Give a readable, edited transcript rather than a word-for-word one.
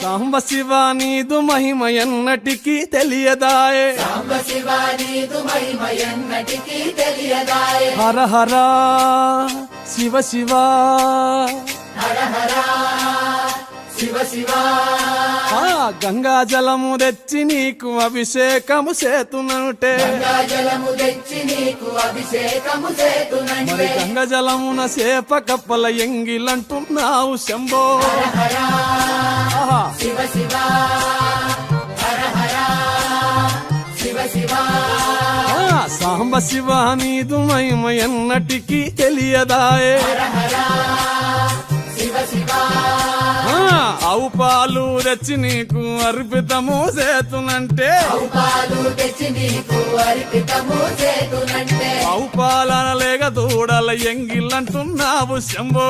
సాంబ శివ నీదు మహిమ ఎన్నటికీ తెలియదాయే సాంబ శివ నీదు మహిమ ఎన్నటికీ తెలియదాయే హర హర శివ శివ హర హర శివ శివ గంగా జలము తెచ్చి నీకు అభిషేకము చేతునంటే గంగా జలము తెచ్చి నీకు అభిషేకము చేతునంటే మరి గంగ జలమున సేప కప్పల ఎంగిలంటున్నావు శంభో హర హర ఆహా. శివ శివ హర హర శివ శివ సాంబ శివ నీదు మహిమ ఎన్నటికీ తెలియదాయే హర హర శివ శివ ఆవు పాలు తెచ్చి నీకు అర్పితము చేతునంటే పాలు తెచ్చి నీకు అర్పితము చేతునంటే ఆవు పాలన లేక దూడల ఎంగిలంటున్నావు శంభో